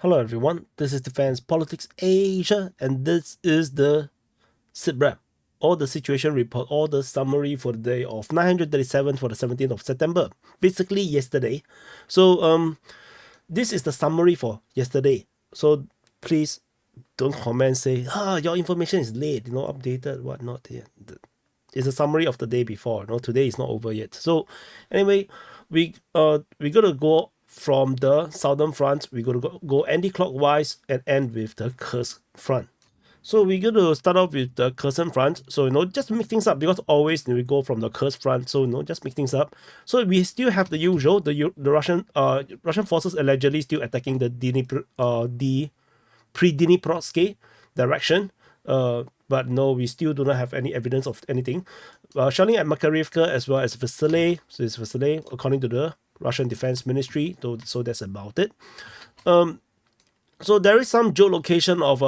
Hello everyone, this is Defense Politics Asia, and this is the SITREP, or the situation report, or the summary for the day of 937 for the 17th of September, basically yesterday. So this is the summary for yesterday. So please don't comment, say, your information is late, updated, whatnot. Yeah. It's a summary of the day before. Today is not over yet. So anyway, we gotta go from the southern front. We gotta go anti-clockwise and end with the Kursk front. So we're going to start off with the Kherson front. So, just to make things up, because always we go from the Kursk front. So, just make things up. So we still have the usual, the Russian forces allegedly still attacking the Pre-Dnipropetrovsk direction. But no, we still do not have any evidence of anything. Shelling at Makarivka as well as Vasily. So it's Vasily, according to the Russian Defense Ministry. So that's about it. So there is some geolocation of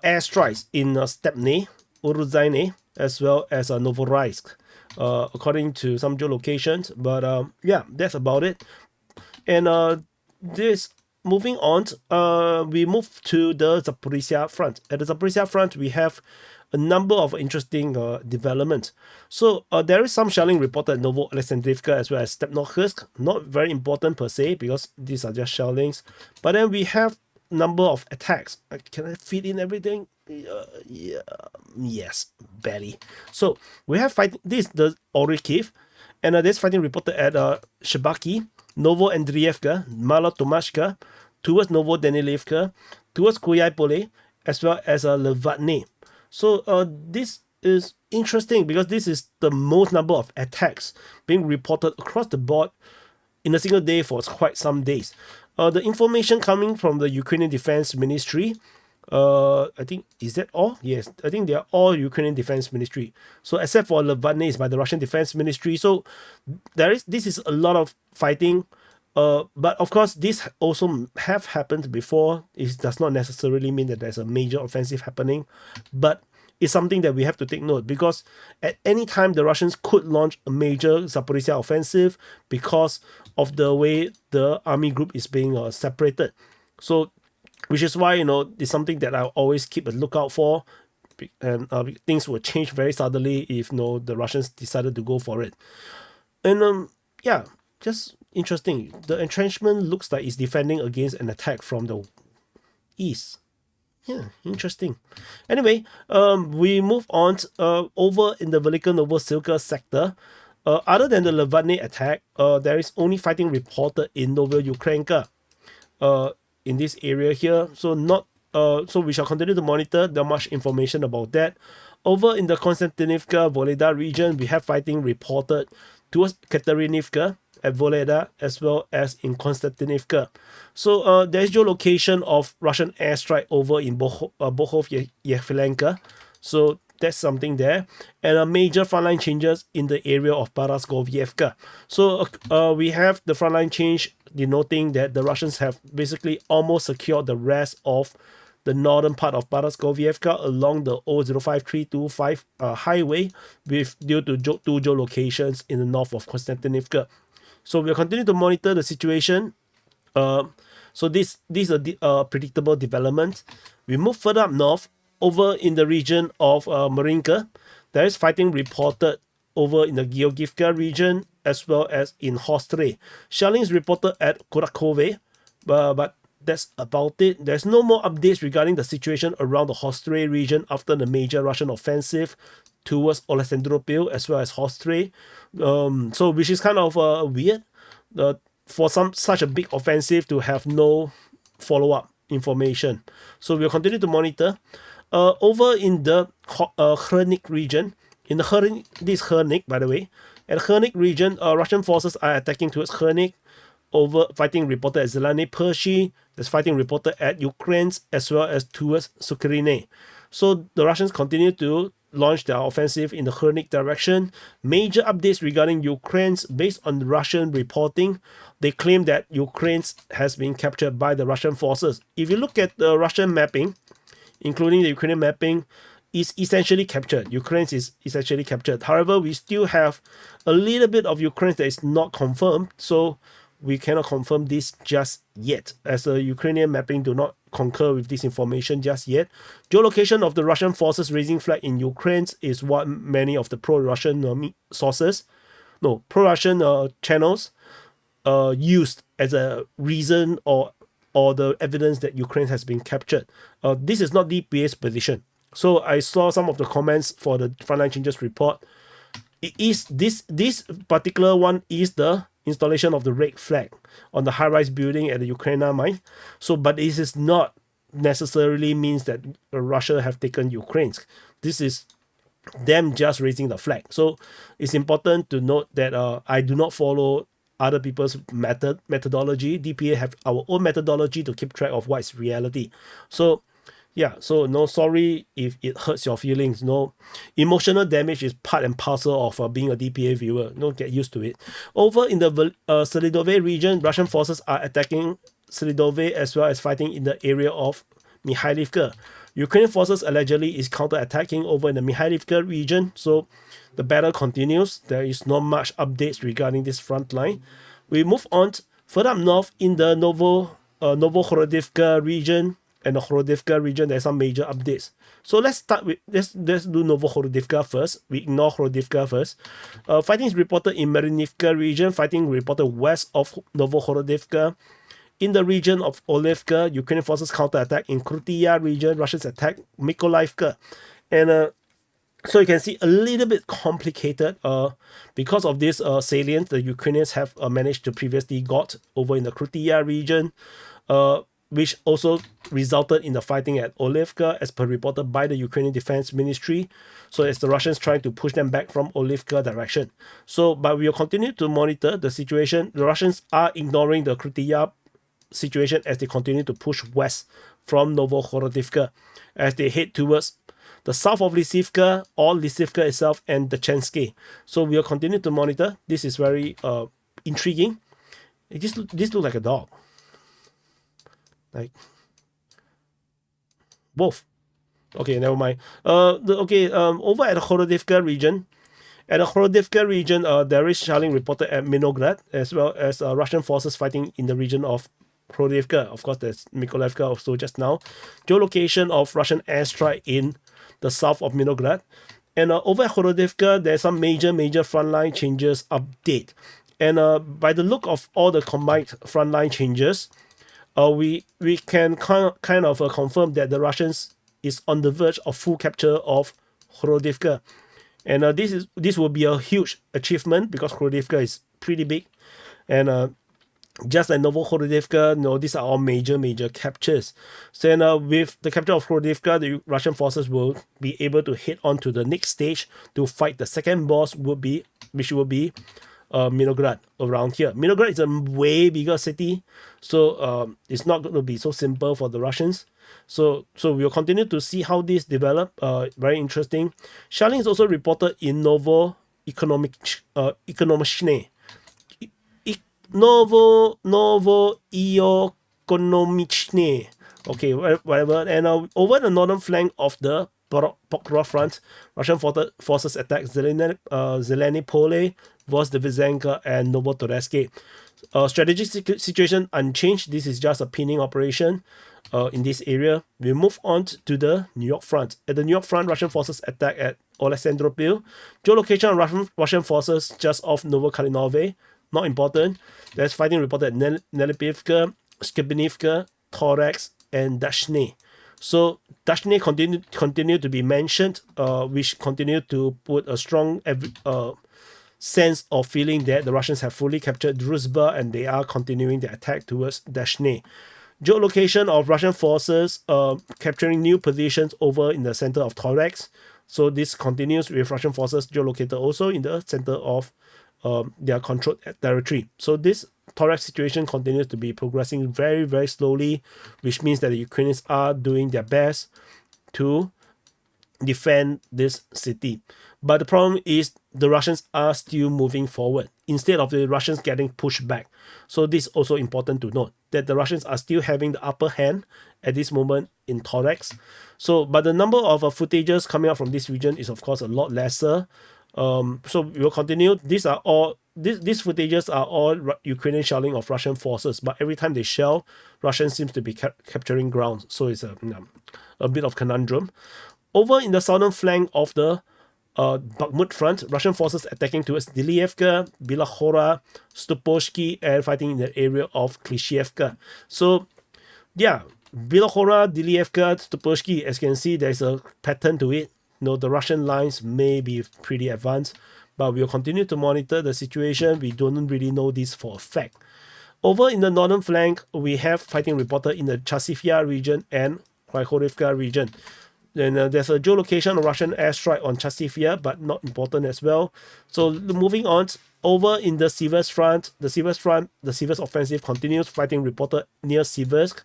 airstrikes in Stepney, Uruzhaine, as well as Novorossiysk, according to some geolocations. But yeah, that's about it. And this moving on, we move to the Zaporizhia front. At the Zaporizhia front, we have a number of interesting developments. So there is some shelling reported at Novo Alexandrivka as well as Stepnohursk. Not very important per se because these are just shellings. But then we have number of attacks. Can I fit in everything? Yeah, yes, barely. So we have fighting. This is the Orikhiv, and there's fighting reported at Shebaki, Novo Andrievka, Malotomashka, towards Novo Danilivka, towards Kuyai as well as Levatny. So this is interesting because this is the most number of attacks being reported across the board in a single day for quite some days. The information coming from the Ukrainian Defense Ministry, I think, is that all? Yes, I think they are all Ukrainian Defense Ministry. So except for Levatny is by the Russian Defense Ministry. So this is a lot of fighting. But of course, this also have happened before. It does not necessarily mean that there's a major offensive happening, but it's something that we have to take note because at any time the Russians could launch a major Zaporizhia offensive because of the way the army group is being separated. So, which is why it's something that I always keep a lookout for, and things will change very suddenly if the Russians decided to go for it. And yeah, just interesting. The entrenchment looks like it's defending against an attack from the east. Yeah, interesting. Anyway, we move on over in the Velika Novosilka sector. Other than the Levatny attack, there is only fighting reported in Novoukrayinka, in this area here. So so we shall continue to monitor. There much information about that. Over in the Konstantinivka Voleda region, we have fighting reported towards Katerinivka at Voleda as well as in Konstantinivka. So there's geolocation of Russian airstrike over in Bohov-Yevlenka. So that's something there. And a major frontline changes in the area of Paraskovyevka. So we have the frontline change denoting that the Russians have basically almost secured the rest of the northern part of Paraskovyevka along the 005325 highway due to two geolocations in the north of Konstantinivka. So we'll continue to monitor the situation. So these are the predictable developments. We move further up north, over in the region of Marinka. There is fighting reported over in the Georgivka region as well as in Hostre. Shelling is reported at Kurakove, but that's about it. There's no more updates regarding the situation around the Hostre region after the major Russian offensive towards Alexandropil as well as Hostre. So which is kind of weird for such a big offensive to have no follow-up information. So we'll continue to monitor. Over in the Hernik region, this is Hernik, by the way. At Hernik region, Russian forces are attacking towards Hernik. Over fighting reported at Zelany Pershi. There's fighting reported at Ukraine as well as towards Sukhirine. So the Russians continue to launch their offensive in the Hernik direction. Major updates regarding Ukraine based on Russian reporting. They claim that Ukraine has been captured by the Russian forces. If you look at the Russian mapping, including the Ukrainian mapping, is essentially captured. Ukraine is essentially captured. However, we still have a little bit of Ukraine that is not confirmed. So we cannot confirm this just yet, as the Ukrainian mapping do not concur with this information just yet. Geolocation of the Russian forces raising flag in Ukraine is what many of the pro-Russian pro-Russian channels used as a reason or the evidence that Ukraine has been captured. This is not DPA's position. So I saw some of the comments for the Frontline Changes report. It is this particular one is the installation of the red flag on the high-rise building at the Ukraine mine. So, but this is not necessarily means that Russia have taken Ukraine. This is them just raising the flag. So it's important to note that I do not follow other people's methodology. DPA have our own methodology to keep track of what is reality. So yeah, so no, sorry if it hurts your feelings. No, emotional damage is part and parcel of being a DPA viewer. Don't get used to it. Over in the Selidove region, Russian forces are attacking Selidove as well as fighting in the area of Mikhailivka. Ukrainian forces allegedly is counter-attacking over in the Mikhailivka region. So the battle continues. There is not much updates regarding this front line. We move on further up north in the Novohorodivka region. And the Horodivka region, there's some major updates. So let's start with let's do Novohorodivka first. We ignore Horodivka first. Fighting is reported in Marinivka region. Fighting reported west of Novohorodivka. In the region of Olivka, Ukrainian forces counterattack. In Krytia region, Russians attack Mykolaiv. And so you can see a little bit complicated because of this salient the Ukrainians have managed to previously got over in the Krytia region. Which also resulted in the fighting at Olivka, as per reported by the Ukrainian Defense Ministry. So as the Russians trying to push them back from Olivka direction. So, but we will continue to monitor the situation. The Russians are ignoring the Krytia situation as they continue to push west from Novohorodivka as they head towards the south of Lysivka or Lysivka itself and the Chensky. So we will continue to monitor. This is very intriguing. This looks like a dog. Like both. Okay, never mind. Over at the Horodivka region, there is shelling reported at Minograd as well as Russian forces fighting in the region of Horodivka. Of course, there's Mykolaiv also just now. Geolocation of Russian airstrike in the south of Minograd. And over at Horodivka, there's some major frontline changes update. And by the look of all the combined frontline changes, we can kind of confirm that the Russians is on the verge of full capture of Horodivka. And this will be a huge achievement because Horodivka is pretty big. And just like Novohorodivka, these are all major captures. So with the capture of Horodivka, the Russian forces will be able to head on to the next stage to fight the second boss, which will be Minograd around here. Minograd is a way bigger city, so it's not going to be so simple for the Russians. So we'll continue to see how this develop. Very interesting. Shelling is also reported in Novo Economichne. Okay, whatever. And over the northern flank of the Pokrov front, Russian forces attacked Zeleny Pole, Vozdvizenka, and Novotoresk. Strategic situation unchanged. This is just a pinning operation in this area. We move on to the New York front. At the New York front, Russian forces attack at Alexandropil. Geolocation of Russian forces just off Novokalinove. Not important. There's fighting reported at Nelipivka, Skibinivka, Torex, and Dashny. So Dashny continue to be mentioned, which continue to put a strong sense of feeling that the Russians have fully captured Druzhba and they are continuing the attack towards Dashny. Geolocation of Russian forces capturing new positions over in the center of Torex. So this continues with Russian forces geolocated also in the center of their controlled territory. So this Torex situation continues to be progressing very slowly, which means that the Ukrainians are doing their best to defend this city. But the problem is the Russians are still moving forward instead of the Russians getting pushed back. So this is also important to note that the Russians are still having the upper hand at this moment in Torex. So, but the number of footages coming out from this region is of course a lot lesser. So we will continue. These are all these footages are all Ukrainian shelling of Russian forces, but every time they shell, Russia seems to be capturing ground. So it's a bit of conundrum. Over in the southern flank of the Bakhmut front, Russian forces attacking towards Dilievka, Bilakhora, Stupovsky, and fighting in the area of Klishevka. So, yeah, Bilakhora, Dilievka, Stupovsky, as you can see, there's a pattern to it. The Russian lines may be pretty advanced, but we'll continue to monitor the situation. We don't really know this for a fact. Over in the northern flank, we have fighting reported in the Chasivya region and Krychorivka region. Then there's a geolocation of Russian airstrike on Chasivya, but not important as well. So moving on, over in the Siversk front, the Siversk offensive continues, fighting reported near Siversk,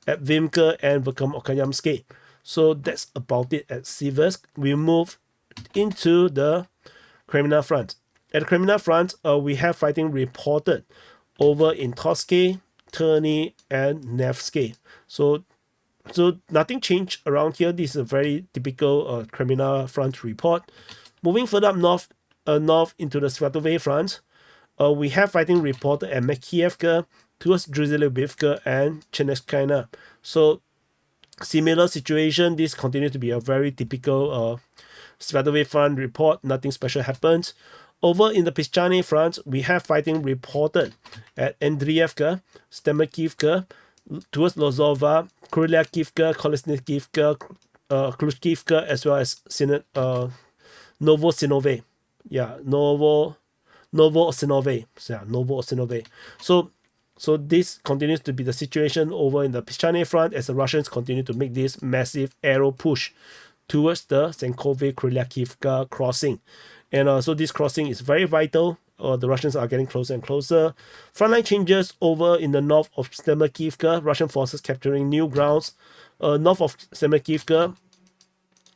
at Vimka and Verkhomokalyamsky. So that's about it at Siversk. We move into the Kremina front. At the Kremina front, we have fighting reported over in Torsky, Terny, and Nevsky. So nothing changed around here. This is a very typical Kremina front report. Moving further up north into the Svatove front, we have fighting reported at Makievka, towards Druzhilivka and Cheneskina. So similar situation. This continues to be a very typical Svatove front report. Nothing special happens. Over in the Pischane front, we have fighting reported at Andrievka, Stemakivka, towards Lozova, Krylyakivka, Kolesnikivka, Klushkivka, as well as Novosinove. Yeah, Novosinove. Yeah, Novosinove. So this continues to be the situation over in the Pischane front as the Russians continue to make this massive arrow push towards the Senkove-Krylyakivka crossing. And so this crossing is very vital. The Russians are getting closer and closer. Frontline changes over in the north of Stemakivka. Russian forces capturing new grounds. North of Stemakivka,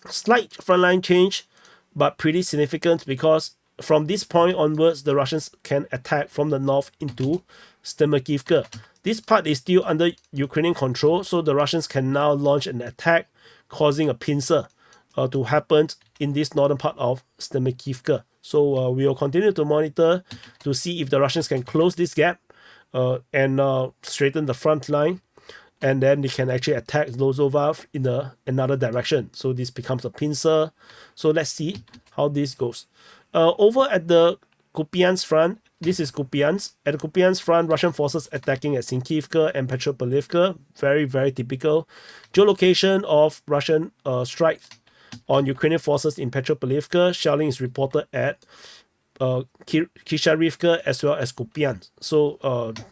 slight frontline change, but pretty significant because from this point onwards, the Russians can attack from the north into Stemakivka. This part is still under Ukrainian control, so the Russians can now launch an attack, causing a pincer to happen in this northern part of Stemakivka. So we will continue to monitor to see if the Russians can close this gap and straighten the front line, and then they can actually attack Lozova in another direction. So this becomes a pincer. So let's see how this goes. Over at the Kupiansk front, this is Kupiansk. At the Kupiansk front, Russian forces attacking at Sinkivka and Petropavlivka. Very, very typical. Geolocation of Russian strikes on Ukrainian forces in Petropavlivka. Shelling is reported at Kisharivka as well as Kupiansk. So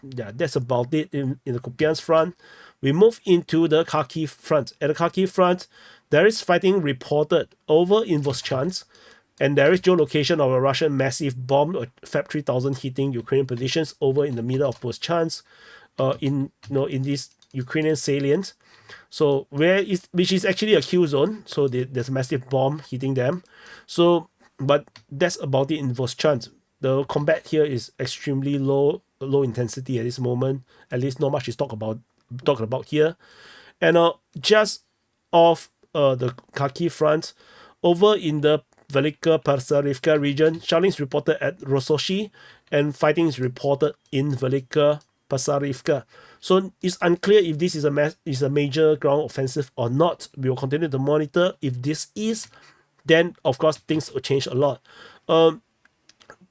yeah, that's about it in the Kupiansk front. We move into the Kharkiv front. At the Kharkiv front, there is fighting reported over in Voschansk, and there is geolocation of a Russian massive bomb, Fab 3000, hitting Ukrainian positions over in the middle of Voschansk, in this Ukrainian salient. So which is actually a kill zone. So there's a massive bomb hitting them. So, but that's about it in Voschansk. The combat here is extremely low intensity at this moment. At least not much is talked about here. And just off the Kharkiv front, over in the Velika Pasarivka region, shelling is reported at Rososhi, and fighting is reported in Velika Pasarivka. So it's unclear if this is a major ground offensive or not. We will continue to monitor. If this is, then of course things will change a lot.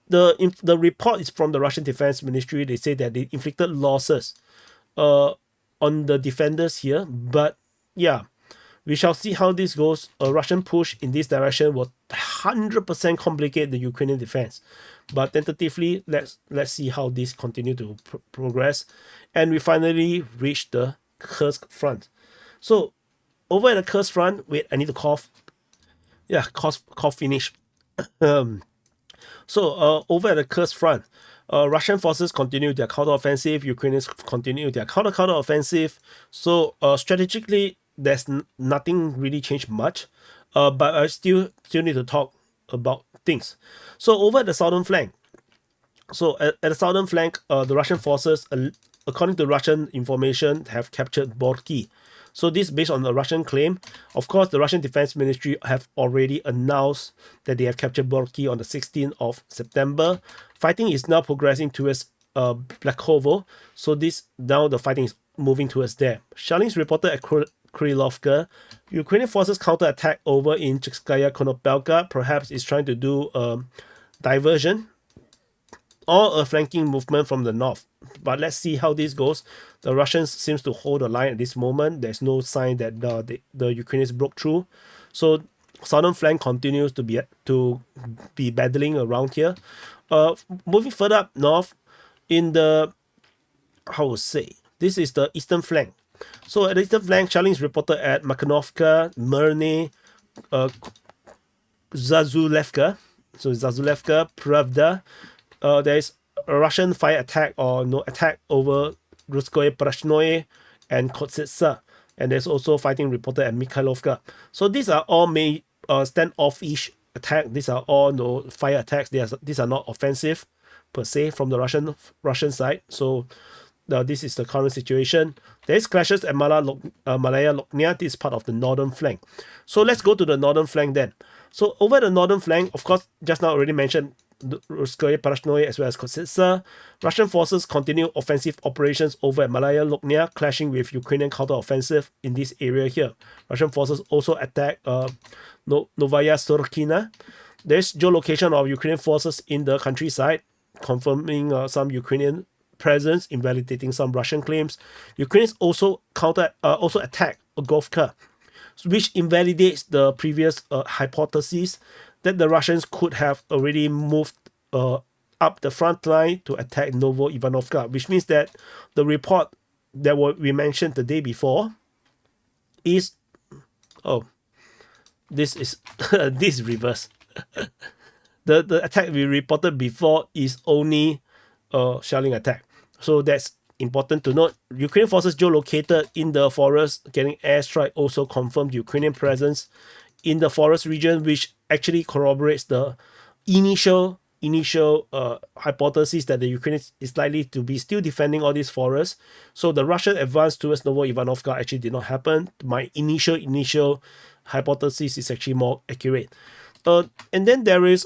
The report is from the Russian Defense Ministry. They say that they inflicted losses on the defenders here, but yeah, we shall see how this goes. A Russian push in this direction will 100% complicate the Ukrainian defense, but tentatively, let's see how this continue to progress. And we finally reach the Kursk front. So over at the Kursk front, wait, I need to cough. Yeah, cough finish. So over at the Kursk front, Russian forces continue their counteroffensive. Ukrainians continue their counteroffensive. So strategically, there's nothing really changed much. But I still need to talk about things. So over at the southern flank. So at the southern flank, the Russian forces, according to Russian information, have captured Borki. So this is based on the Russian claim. Of course, the Russian Defense Ministry have already announced that they have captured Borky on the 16th of September. Fighting is now progressing towards Blakovo. So this now the fighting is moving towards there. Shellings reported at Krylovka. Ukrainian forces counterattack over in Chekskaya Konopelka. Perhaps is trying to do diversion or a flanking movement from the north. But let's see how this goes. The Russians seems to hold the line at this moment. There's no sign that the Ukrainians broke through. So southern flank continues to be battling around here. Moving further up north, in the this is the eastern flank. So at the eastern flank, shelling is reported at Makhanovka, Myrny, Zazulevka. So Zazulevka, Pravda. There is a Russian fire attack or no attack over Ruskoye Prashnoye and Kotsitsa. And there's also fighting reported at Mikhailovka. So these are all standoff-ish attack. These are all no fire attacks. These are not offensive per se from the Russian side. So this is the current situation. There is clashes at Malaya Loknia. This is part of the northern flank. So let's go to the northern flank then. So over the northern flank, of course, just now already mentioned Ruskoye Parashnoye as well as Kotsitsa. Russian forces continue offensive operations over at Malaya Loknia, clashing with Ukrainian counter-offensive in this area here. Russian forces also attack Novaya Surkina. There's geolocation of Ukrainian forces in the countryside, confirming some Ukrainian presence, invalidating some Russian claims. Ukrainians also attack Ogovka, which invalidates the previous hypothesis that the Russians could have already moved up the front line to attack Novo Ivanovka, which means that the report that we mentioned the day before is this is this reverse. The attack we reported before is only a shelling attack. So that's important to note. Ukrainian forces geolocated in the forest, getting airstrike also confirmed Ukrainian presence in the forest region, which actually corroborates the initial hypothesis that the Ukrainians is likely to be still defending all these forests. So the Russian advance towards Novo Ivanovka actually did not happen. My initial hypothesis is actually more accurate. And then there is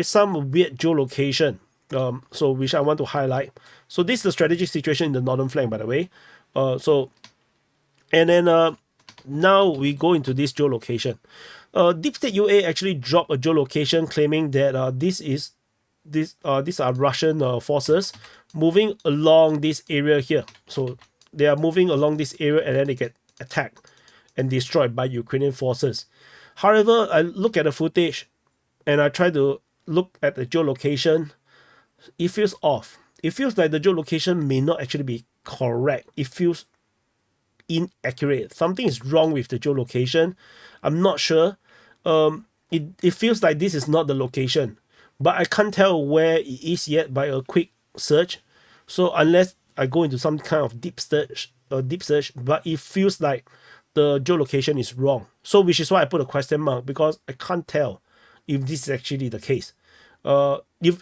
some weird geolocation, so which I want to highlight. So this is the strategic situation in the northern flank, by the way. Now we go into this geolocation. Deep State UA actually dropped a geolocation claiming that these are Russian forces moving along this area here. So they are moving along this area and then they get attacked and destroyed by Ukrainian forces. However, I look at the footage and I try to look at the geolocation. It feels off. It feels like the geolocation may not actually be correct. It feels inaccurate. Something is wrong with the geolocation. I'm not sure. It feels like this is not the location, but I can't tell where it is yet by a quick search. So unless I go into some kind of deep search, but it feels like the geolocation is wrong. So which is why I put a question mark, because I can't tell if this is actually the case.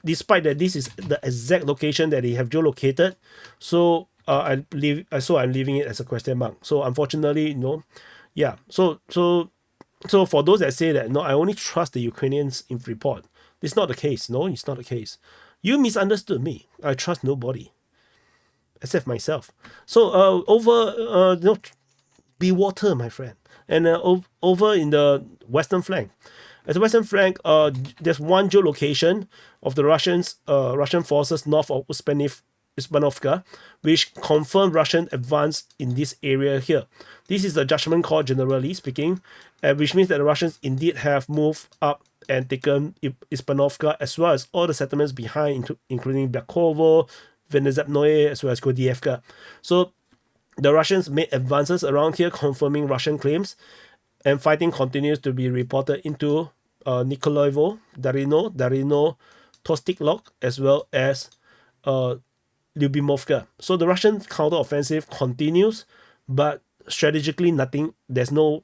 Despite that this is the exact location that they have geolocated, so I'm leaving it as a question mark. So unfortunately, yeah. So for those that say that no, I only trust the Ukrainians in report, it's not the case. No, it's not the case. You misunderstood me. I trust nobody except myself. So be water, my friend. And over in the western flank. At the western flank, there's one geolocation of the Russian forces north of Uspanovka, which confirmed Russian advance in this area here. This is a judgment call, generally speaking, which means that the Russians indeed have moved up and taken Ispanovka as well as all the settlements behind, including Blakovo, Venezapnoye, as well as Godievka. So the Russians made advances around here, confirming Russian claims, and fighting continues to be reported into Nikolaevo, Darino, Tostiklok, as well as Lyubimovka. So the Russian counter-offensive continues, but strategically nothing. There's no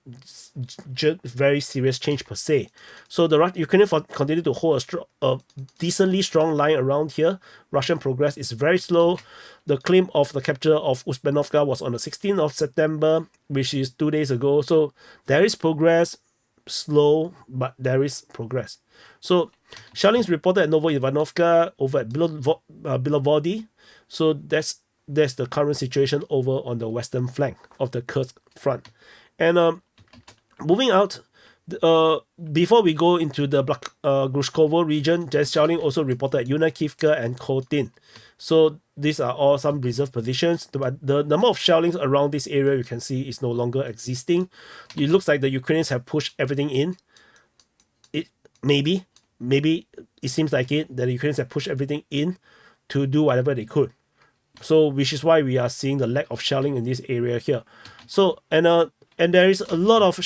very serious change per se. So the Ukrainian continue to hold a decently strong line around here. Russian progress is very slow. The claim of the capture of Uzbenovka was on the 16th of September, which is 2 days ago. So there is progress, slow, but there is progress. So shelling is reported at Novo Ivanovka, over at Bilovody. So that's the current situation over on the western flank of the Kursk front. And moving out, before we go into the Grushkovo region, there's shelling also reported at Yunakivka and Khotin. So these are all some reserve positions. The number of shellings around this area, you can see, is no longer existing. It looks like the Ukrainians have pushed everything in. It maybe it seems like it that the Ukrainians have pushed everything in to do whatever they could. So which is why we are seeing the lack of shelling in this area here. So and there is a lot of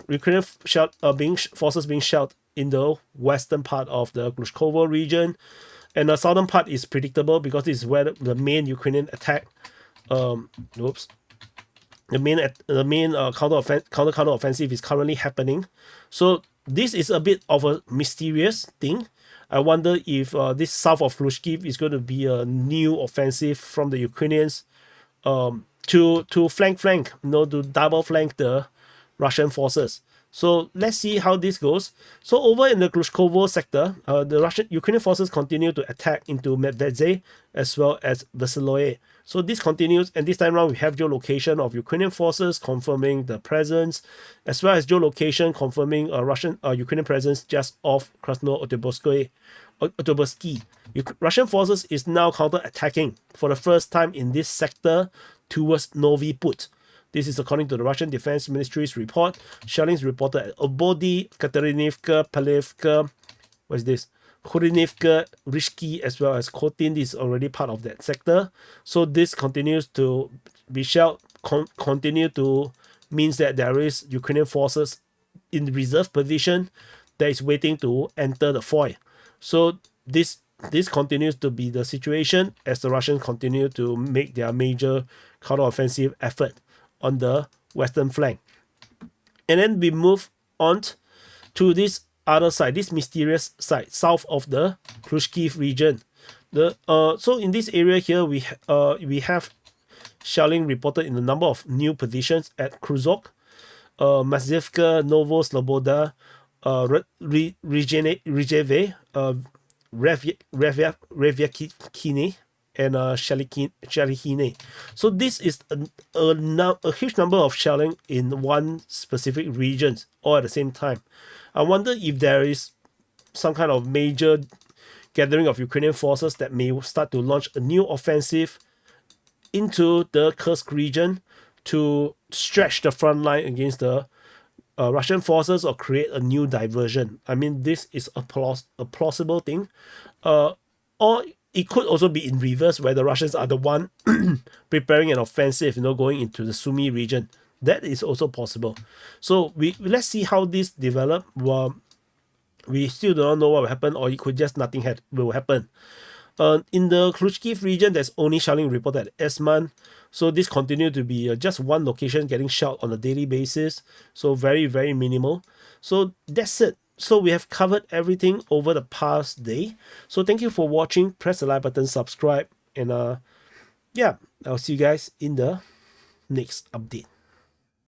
Ukrainian forces being shelled in the western part of the Grushkovo region, and the southern part is predictable because this is where the main Ukrainian attack. The main counter offensive is currently happening. So this is a bit of a mysterious thing. I wonder if this south of Khrushchev is going to be a new offensive from the Ukrainians to flank, to double flank the Russian forces. So let's see how this goes. So over in the Grushkovo sector, the Ukrainian forces continue to attack into Medvedze as well as Vasiloye. So this continues, and this time around we have geolocation of Ukrainian forces confirming the presence, as well as geolocation confirming Ukrainian presence just off Krasno-Otoborsky. Russian forces is now counter-attacking for the first time in this sector towards Novi Put. This is according to the Russian Defense Ministry's report. Shellings reported at Obody, Katerinivka, Palevka, Khurinivka, Rishki, as well as Khotin. This is already part of that sector. So this continues to be shelled, continue to means that there is Ukrainian forces in reserve position that is waiting to enter the foil. So this continues to be the situation as the Russians continue to make their major counter-offensive effort on the western flank. And then we move on to this other side, this mysterious side, south of the Khrushchev region. So in this area here, we have shelling reported in a number of new positions at Kruzok, Mazivka, Novo Sloboda, Rijeve, Revyakine, and Shalihine. So this is a huge number of shelling in one specific region all at the same time. I wonder if there is some kind of major gathering of Ukrainian forces that may start to launch a new offensive into the Kursk region to stretch the front line against the Russian forces or create a new diversion. I mean, this is a plausible thing. Or it could also be in reverse, where the Russians are the one preparing an offensive, going into the Sumy region. That is also possible. So let's see how this develop. We still do not know what will happen, or it could just nothing will happen. In the Khrushchev region, there's only shelling reported at Esman. So this continued to be just one location getting shelled on a daily basis. So very, very minimal. So that's it. So we have covered everything over the past day. So thank you for watching. Press the like button, subscribe, and yeah, I'll see you guys in the next update.